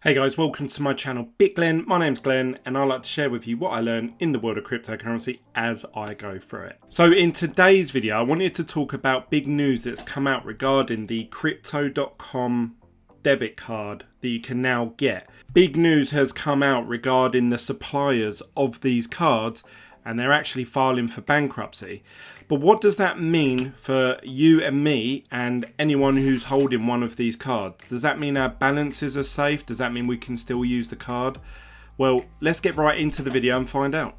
Hey guys, welcome to my channel BitGlenn. My name's Glenn and I like to share with you what I learn in the world of cryptocurrency as I go through it. So in today's video, I wanted to talk about big news that's come out regarding the crypto.com debit card that you can now get. Big news has come out regarding the suppliers of these cards and they're actually filing for bankruptcy. But what does that mean for you and me and anyone who's holding one of these cards? Does that mean our balances are safe? Does that mean we can still use the card? Well, let's get right into the video and find out.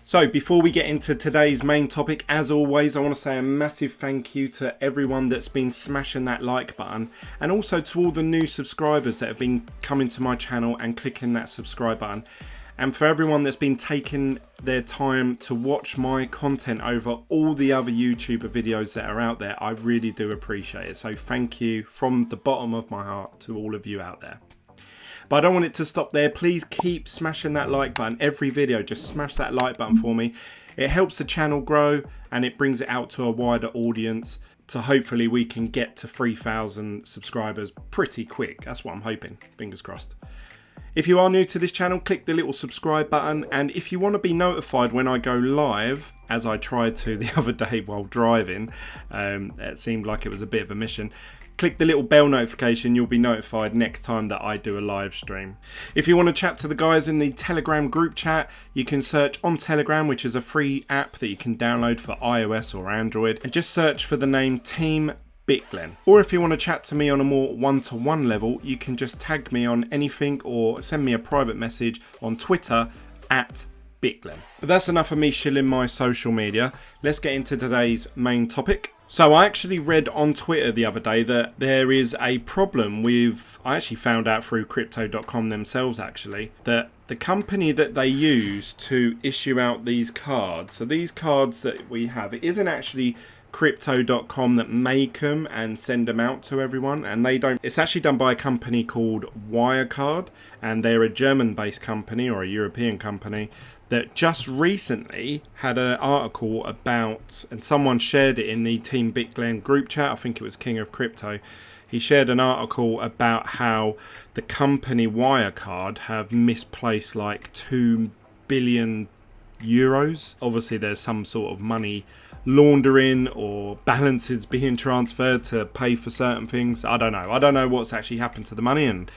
So before we get into today's main topic, as always, I want to say a massive thank you to everyone that's been smashing that like button, and also to all the new subscribers that have been coming to my channel and clicking that subscribe button. And for everyone that's been taking their time to watch my content over all the other YouTuber videos that are out there, I really do appreciate it. So thank you from the bottom of my heart to all of you out there. But I don't want it to stop there. Please keep smashing that like button. Every video, just smash that like button for me. It helps the channel grow and it brings it out to a wider audience. So hopefully we can get to 3,000 subscribers pretty quick. That's what I'm hoping. Fingers crossed. If you are new to this channel, click the little subscribe button. And if you want to be notified when I go live, as I tried to the other day while driving, it seemed like it was a bit of a mission. Click the little bell notification, you'll be notified next time that I do a live stream. If you want to chat to the guys in the Telegram group chat, you can search on Telegram, which is a free app that you can download for iOS or Android, and just search for the name Team BitGlenn. Or if you want to chat to me on a more one-to-one level, you can just tag me on anything or send me a private message on Twitter at BitGlenn. But that's enough of me shilling my social media. Let's get into today's main topic. So I actually read on Twitter the other day that there is a problem with, I actually found out through crypto.com themselves actually, that the company that they use to issue out these cards, so these cards that we have, it isn't actually crypto.com that make them and send them out to everyone, and they don't. It's actually done by a company called Wirecard, and they're a German based company or a European company that just recently had an article about, and someone shared it in the Team BitGlenn group chat, I think it was King of Crypto. He shared an article about how the company Wirecard have misplaced like 2 billion euros. Obviously there's some sort of money laundering or balances being transferred to pay for certain things. I don't know what's actually happened to the money, and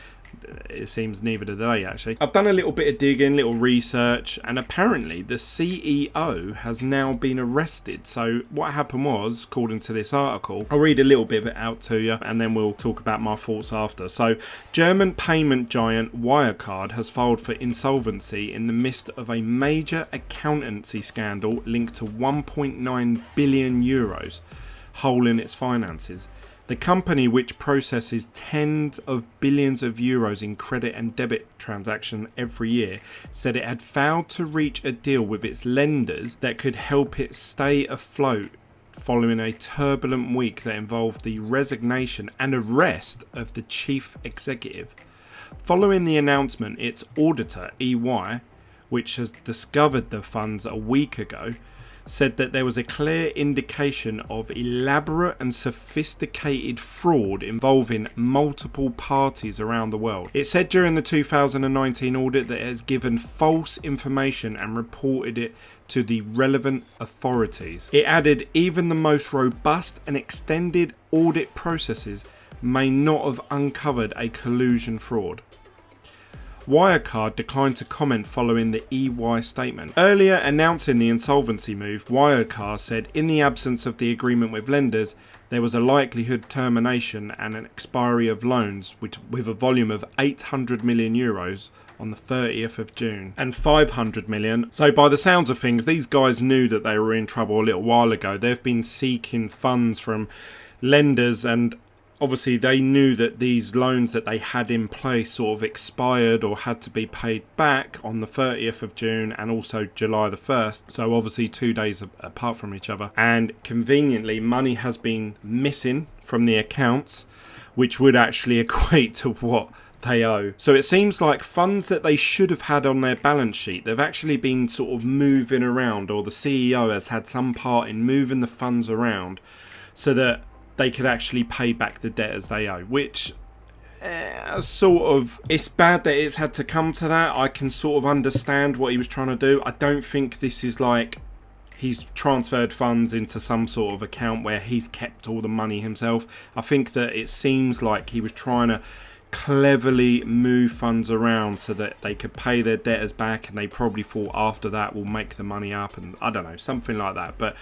it seems neither do they actually. I've done a little bit of digging, little research, and apparently the CEO has now been arrested. So what happened was, according to this article, I'll read a little bit of it out to you and then we'll talk about my thoughts after. So German payment giant Wirecard has filed for insolvency in the midst of a major accountancy scandal linked to 1.9 billion euros hole in its finances. The company, which processes tens of billions of euros in credit and debit transactions every year, said it had failed to reach a deal with its lenders that could help it stay afloat following a turbulent week that involved the resignation and arrest of the chief executive. Following the announcement, its auditor, EY, which has discovered the funds a week ago, said that there was a clear indication of elaborate and sophisticated fraud involving multiple parties around the world. It said during the 2019 audit that it has given false information and reported it to the relevant authorities. It added even the most robust and extended audit processes may not have uncovered a collusion fraud. Wirecard declined to comment following the EY statement. Earlier announcing the insolvency move, Wirecard said in the absence of the agreement with lenders, there was a likelihood termination and an expiry of loans with a volume of 800 million euros on the 30th of June and 500 million. So by the sounds of things, these guys knew that they were in trouble a little while ago. They've been seeking funds from lenders, and obviously they knew that these loans that they had in place sort of expired or had to be paid back on the 30th of June and also July the 1st. So obviously 2 days apart from each other. And conveniently, money has been missing from the accounts, which would actually equate to what they owe. So it seems like funds that they should have had on their balance sheet, they've actually been sort of moving around, or the CEO has had some part in moving the funds around so that they could actually pay back the debtors they owe, which sort of, it's bad that it's had to come to that. I can sort of understand what he was trying to do. I don't think this is like he's transferred funds into some sort of account where he's kept all the money himself. I think that it seems like he was trying to cleverly move funds around so that they could pay their debtors back, and they probably thought after that we'll make the money up, and I don't know, something like that. But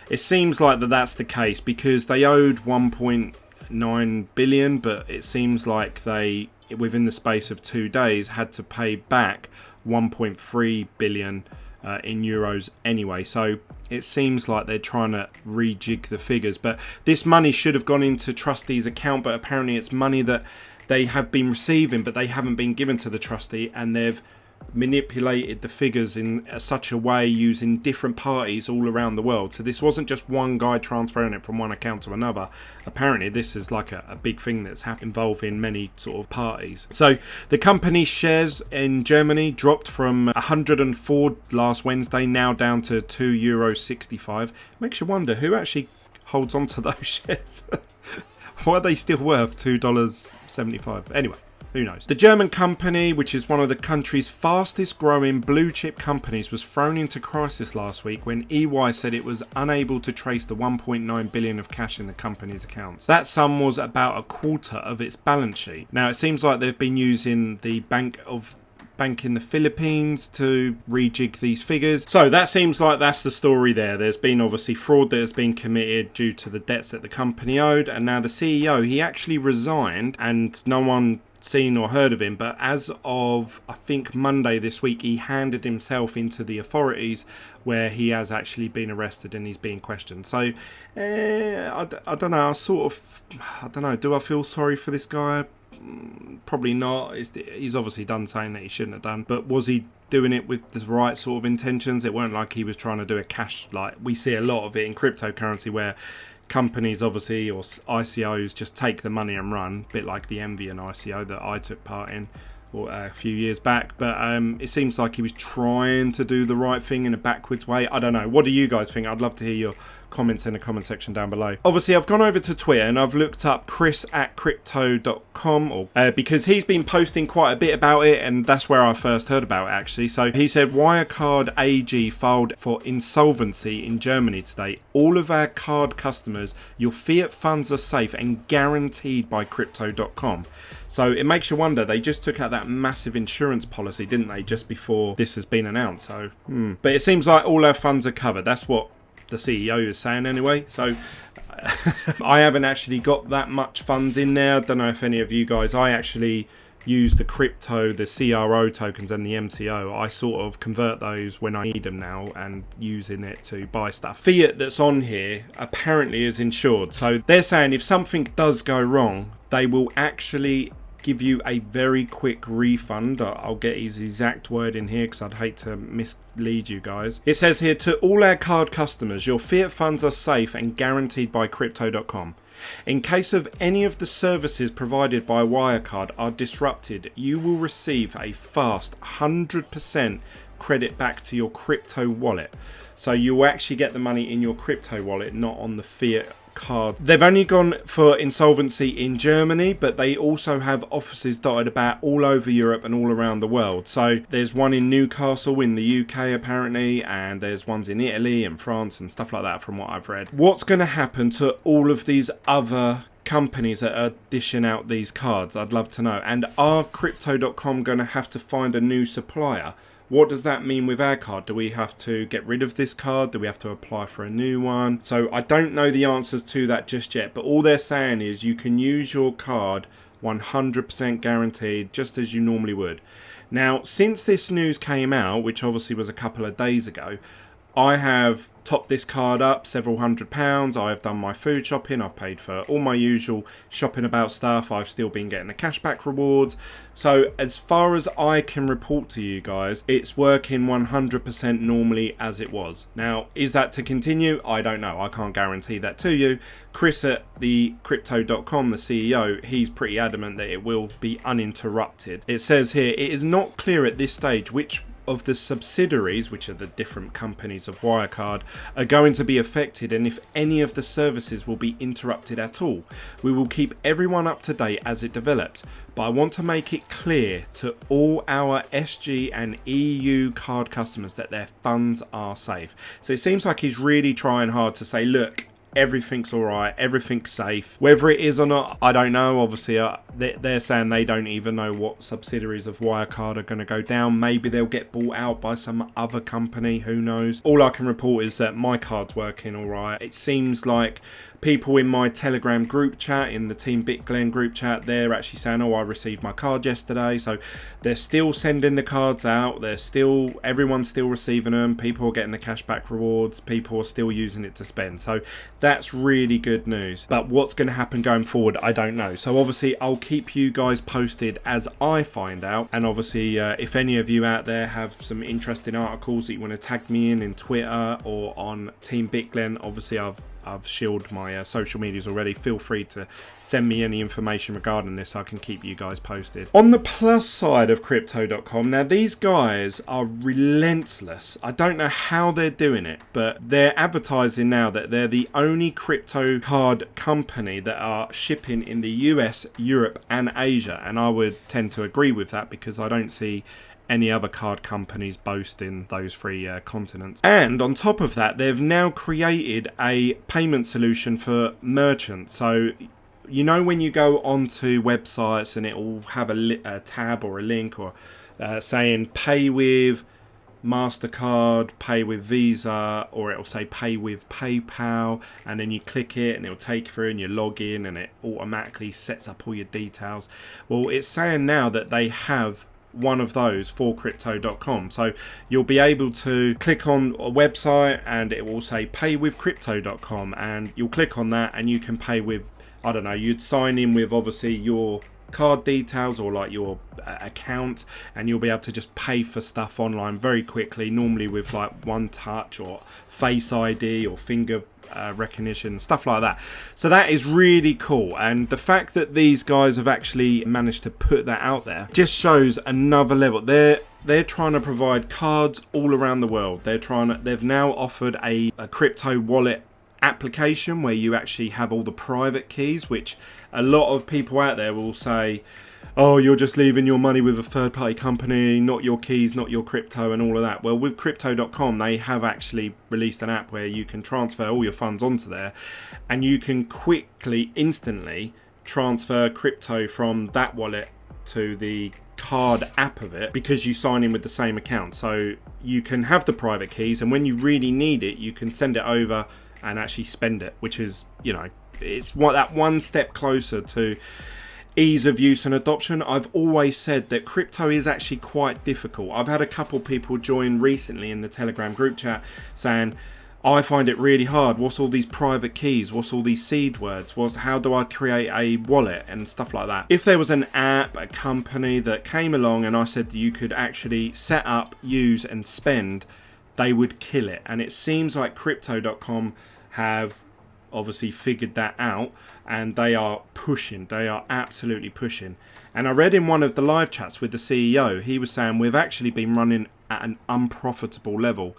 it seems like that's the case, because they owed 1.9 billion, but it seems like they, within the space of 2 days, had to pay back 1.3 billion in euros anyway. So it seems like they're trying to rejig the figures, but this money should have gone into trustees' account, but apparently it's money that they have been receiving, but they haven't been given to the trustee, and they've manipulated the figures in such a way using different parties all around the world. So this wasn't just one guy transferring it from one account to another. Apparently this is like a big thing that's involving many sort of parties. So the company's shares in Germany dropped from 104 last Wednesday, now down to €2.65. Makes you wonder who actually holds on to those shares. Why are they still worth $2.75? Anyway, who knows? The German company, which is one of the country's fastest growing blue chip companies, was thrown into crisis last week when EY said it was unable to trace the 1.9 billion of cash in the company's accounts. That sum was about a quarter of its balance sheet. Now, it seems like they've been using the bank in the Philippines to rejig these figures. So that seems like that's the story there. There's been obviously fraud that has been committed due to the debts that the company owed, and now the CEO, he actually resigned, and no one seen or heard of him, but as of I think Monday this week, he handed himself into the authorities, where he has actually been arrested and he's being questioned. So I don't know, I don't know, do I feel sorry for this guy? Probably not. He's obviously done something that he shouldn't have done, but was he doing it with the right sort of intentions? It weren't like he was trying to do a cash, like we see a lot of it in cryptocurrency, where companies obviously, or ICOs, just take the money and run, a bit like the Envian ICO that I took part in a few years back. But it seems like he was trying to do the right thing in a backwards way. I don't know, what do you guys think? I'd love to hear your comments in the comment section down below. Obviously I've gone over to Twitter and I've looked up Chris at crypto.com, because he's been posting quite a bit about it, and that's where I first heard about it actually. So he said Wirecard AG filed for insolvency in Germany today. All of our card customers, your fiat funds are safe and guaranteed by crypto.com. So it makes you wonder, they just took out that massive insurance policy, didn't they, just before this has been announced. So but it seems like all our funds are covered. That's what the CEO is saying anyway. So I haven't actually got that much funds in there. I don't know if any of you guys, I actually use the crypto, the CRO tokens and the MTO. I sort of convert those when I need them now and using it to buy stuff. Fiat that's on here apparently is insured. So they're saying if something does go wrong, they will actually give you a very quick refund. I'll get his exact word in here because I'd hate to mislead you guys. It says here, to all our card customers, your fiat funds are safe and guaranteed by crypto.com. In case of any of the services provided by Wirecard are disrupted, you will receive a fast 100% credit back to your crypto wallet. So you'll actually get the money in your crypto wallet, not on the fiat card. They've only gone for insolvency in Germany, but they also have offices dotted about all over Europe and all around the world. So there's one in Newcastle in the UK apparently, and there's ones in Italy and France and stuff like that from what I've read. What's going to happen to all of these other companies that are dishing out these cards? I'd love to know. And are crypto.com going to have to find a new supplier? What does that mean with our card? Do we have to get rid of this card? Do we have to apply for a new one? So I don't know the answers to that just yet, but all they're saying is you can use your card 100% guaranteed, just as you normally would. Now, since this news came out, which obviously was a couple of days ago, I have topped this card up several £100s. I've done my food shopping. I've paid for all my usual shopping about stuff. I've still been getting the cashback rewards. So as far as I can report to you guys, it's working 100% normally as it was. Now, is that to continue? I don't know. I can't guarantee that to you. Chris at the crypto.com, the CEO, he's pretty adamant that it will be uninterrupted. It says here, it is not clear at this stage which of the subsidiaries, which are the different companies of Wirecard, are going to be affected and if any of the services will be interrupted at all. We will keep everyone up to date as it develops, but I want to make it clear to all our SG and EU card customers that their funds are safe. So it seems like he's really trying hard to say, look, everything's all right, everything's safe. Whether it is or not, I don't know. Obviously, they're saying they don't even know what subsidiaries of Wirecard are going to go down. Maybe they'll get bought out by some other company, who knows. All I can report is that my card's working all right. It seems like people in my Telegram group chat, in the Team BitGlen group chat, they're actually saying, oh, I received my card yesterday. So they're still sending the cards out. Everyone's still receiving them. People are getting the cashback rewards. People are still using it to spend. So that's really good news. But what's going to happen going forward, I don't know. So obviously, I'll keep you guys posted as I find out. And obviously, if any of you out there have some interesting articles that you want to tag me in Twitter or on Team BitGlen, obviously I've shielded my social medias already. Feel free to send me any information regarding this so I can keep you guys posted. On the plus side of crypto.com, now these guys are relentless. I don't know how they're doing it, but they're advertising now that they're the only crypto card company that are shipping in the US, Europe and Asia. And I would tend to agree with that because I don't see any other card companies boasting those three continents. And on top of that, they've now created a payment solution for merchants. So you know when you go onto websites and it will have a tab or a link or saying pay with MasterCard, pay with Visa, or it'll say pay with PayPal, and then you click it and it'll take you through and you log in and it automatically sets up all your details. Well, it's saying now that they have one of those for crypto.com. So you'll be able to click on a website and it will say pay with crypto.com, and you'll click on that and you can pay with, I don't know, you'd sign in with obviously your card details or like your account, and you'll be able to just pay for stuff online very quickly, normally with like one touch or Face ID or finger recognition, stuff like that. So that is really cool, and the fact that these guys have actually managed to put that out there just shows another level. They're trying to provide cards all around the world. They've now offered a crypto wallet application where you actually have all the private keys, which a lot of people out there will say, oh, you're just leaving your money with a third-party company, not your keys, not your crypto and all of that. Well, with crypto.com, they have actually released an app where you can transfer all your funds onto there, and you can quickly, instantly transfer crypto from that wallet to the card app of it, because you sign in with the same account. So you can have the private keys, and when you really need it, you can send it over and actually spend it, which is, you know, it's that one step closer to ease of use and adoption. I've always said that crypto is actually quite difficult. I've had a couple people join recently in the Telegram group chat saying, I find it really hard. What's all these private keys? What's all these seed words? How do I create a wallet and stuff like that? If there was an app, a company that came along and I said you could actually set up, use and spend, they would kill it. And it seems like crypto.com have obviously figured that out, and they are pushing. They are absolutely pushing. And I read in one of the live chats with the CEO, he was saying we've actually been running at an unprofitable level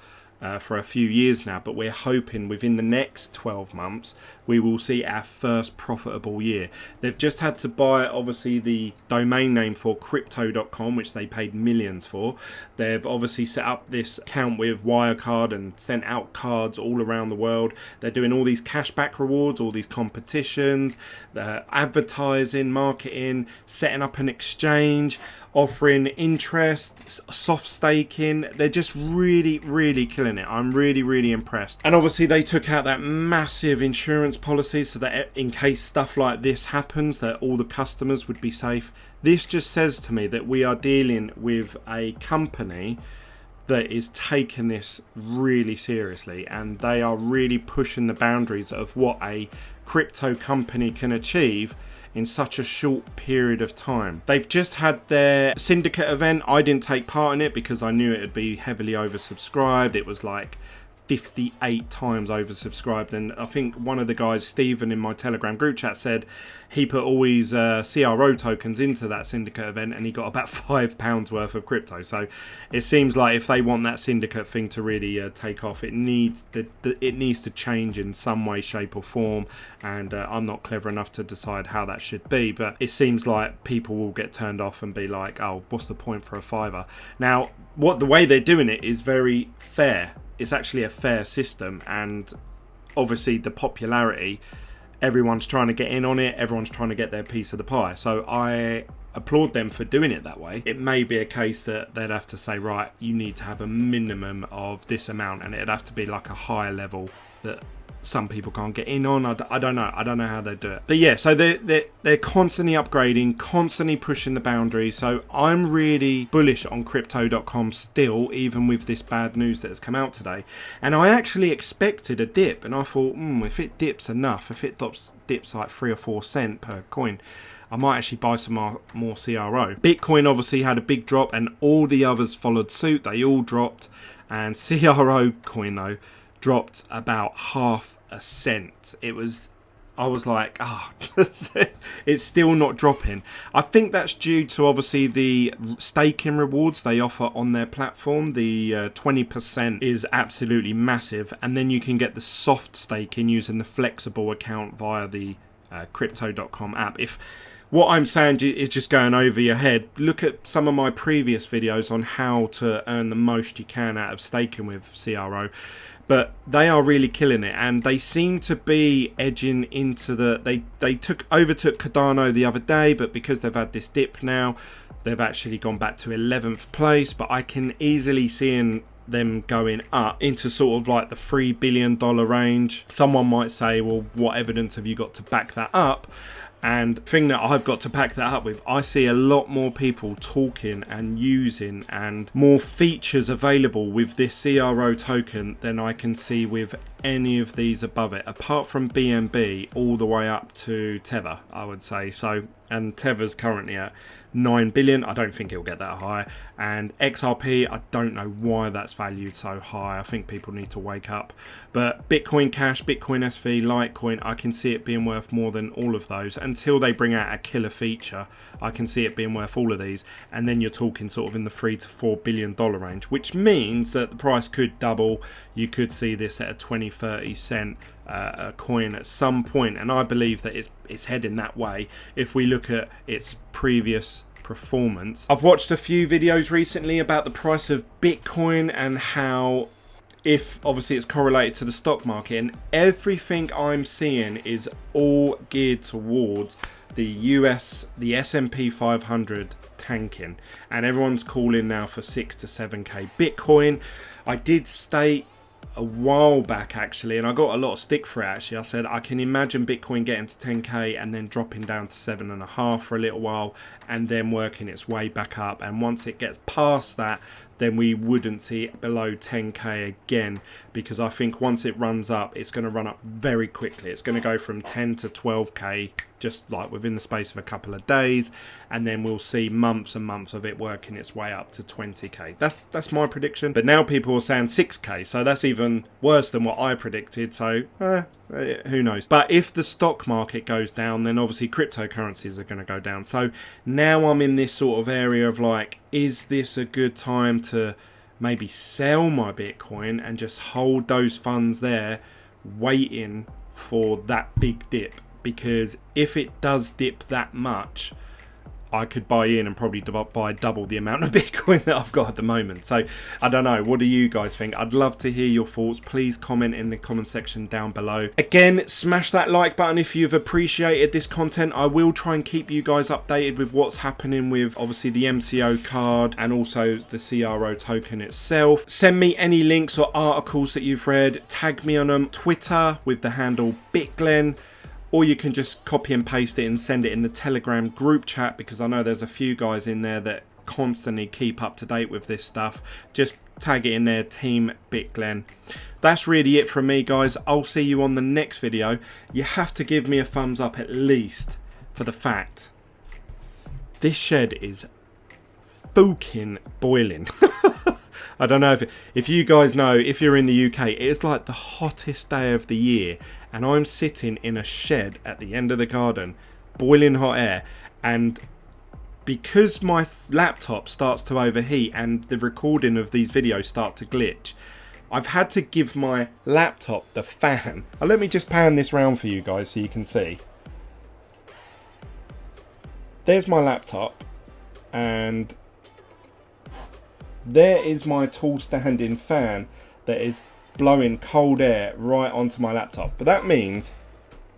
for a few years now, but we're hoping within the next 12 months we will see our first profitable year. They've just had to buy obviously the domain name for crypto.com, which they paid millions for. They've obviously set up this account with Wirecard and sent out cards all around the world. They're doing all these cashback rewards, all these competitions, advertising, marketing, setting up an exchange, offering interest, soft staking. They're just really, really killing it. I'm really, really impressed. And obviously they took out that massive insurance policy so that in case stuff like this happens, that all the customers would be safe. This just says to me that we are dealing with a company that is taking this really seriously, and they are really pushing the boundaries of what a crypto company can achieve in such a short period of time. They've just had their syndicate event. I didn't take part in it because I knew it would be heavily oversubscribed. It was like 58 times oversubscribed. And I think one of the guys, Stephen, in my Telegram group chat said he put all his CRO tokens into that syndicate event and he got about £5 worth of crypto. So it seems like if they want that syndicate thing to really take off, it needs to change in some way, shape or form. And I'm not clever enough to decide how that should be, but it seems like people will get turned off and be like, oh, what's the point for a $5? Now, the way they're doing it is very fair. It's actually a fair system, and obviously the popularity, everyone's trying to get in on it, everyone's trying to get their piece of the pie. So I applaud them for doing it that way. It may be a case that they'd have to say, right, you need to have a minimum of this amount, and it'd have to be like a higher level that some people can't get in on. I don't know how they do it, but yeah, so they're constantly upgrading, constantly pushing the boundaries. So I'm really bullish on crypto.com still, even with this bad news that has come out today. And I actually expected a dip, and I thought, if it dips enough, if it dips like 3 or 4 cents per coin, I might actually buy some more CRO. Bitcoin obviously had a big drop, and all the others followed suit. They all dropped, and CRO coin though dropped about ½ a cent. I was like, it's still not dropping. I think that's due to obviously the staking rewards they offer on their platform. The 20% is absolutely massive, and then you can get the soft staking using the flexible account via the crypto.com app. If what I'm saying is just going over your head, look at some of my previous videos on how to earn the most you can out of staking with CRO. But they are really killing it, and they seem to be edging into they overtook Cardano the other day, but because they've had this dip now, they've actually gone back to 11th place. But I can easily see them going up into sort of like the $3 billion range. Someone might say, well, what evidence have you got to back that up? And the thing that I've got to back that up with, I see a lot more people talking and using and more features available with this CRO token than I can see with any of these above it, apart from BNB all the way up to Tether, I would say. So, and Tether's currently at 9 billion. I don't think it'll get that high. And XRP, I don't know why that's valued so high. I think people need to wake up. But Bitcoin Cash, Bitcoin SV, Litecoin, I can see it being worth more than all of those. Until they bring out a killer feature, I can see it being worth all of these. And then you're talking sort of in the $3 to $4 billion range, which means that the price could double. You could see this at a 20-30 cent a coin at some point, and I believe that it's heading that way if we look at its previous performance. I've watched a few videos recently about the price of Bitcoin and how, if obviously it's correlated to the stock market, and everything I'm seeing is all geared towards the S&P 500 tanking, and everyone's calling now for 6 to 7k Bitcoin. I did state a while back actually, and I got a lot of stick for it actually. I said I can imagine Bitcoin getting to 10k and then dropping down to 7.5 for a little while and then working its way back up, and once it gets past that, then we wouldn't see it below 10k again, because I think once it runs up, it's going to run up very quickly. It's going to go from 10 to 12k just like within the space of a couple of days, and then we'll see months and months of it working its way up to 20k. That's my prediction. But now people are saying 6k, so that's even worse than what I predicted. So who knows? But if the stock market goes down, then obviously cryptocurrencies are going to go down. So now I'm in this sort of area of like, is this a good time to maybe sell my Bitcoin and just hold those funds there waiting for that big dip? Because if it does dip that much, I could buy in and probably buy double the amount of Bitcoin that I've got at the moment. So I don't know, what do you guys think? I'd love to hear your thoughts. Please comment in the comment section down below. Again, smash that like button if you've appreciated this content. I will try and keep you guys updated with what's happening with obviously the MCO card and also the CRO token itself. Send me any links or articles that you've read. Tag me on Twitter with the handle BitGlenn. Or you can just copy and paste it and send it in the Telegram group chat, because I know there's a few guys in there that constantly keep up to date with this stuff. Just tag it in there, Team BitGlenn. That's really it from me, guys. I'll see you on the next video. You have to give me a thumbs up at least for the fact this shed is fucking boiling. I don't know if you guys know, if you're in the UK, it is like the hottest day of the year, and I'm sitting in a shed at the end of the garden, boiling hot air, and because my laptop starts to overheat and the recording of these videos start to glitch, I've had to give my laptop the fan. Let me just pan this round for you guys so you can see. There's my laptop, and there is my tall standing fan that is blowing cold air right onto my laptop. But that means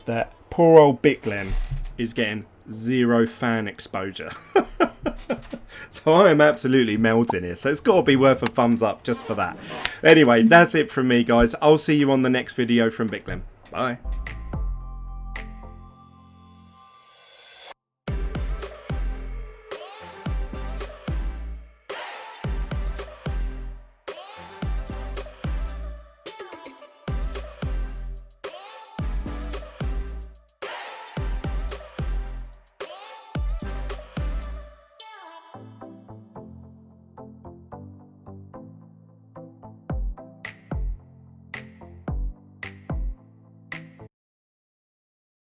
that poor old Bitglen is getting 0 fan exposure. So I am absolutely melting here. So it's got to be worth a thumbs up just for that. Anyway, that's it from me, guys. I'll see you on the next video from Bitglen. Bye.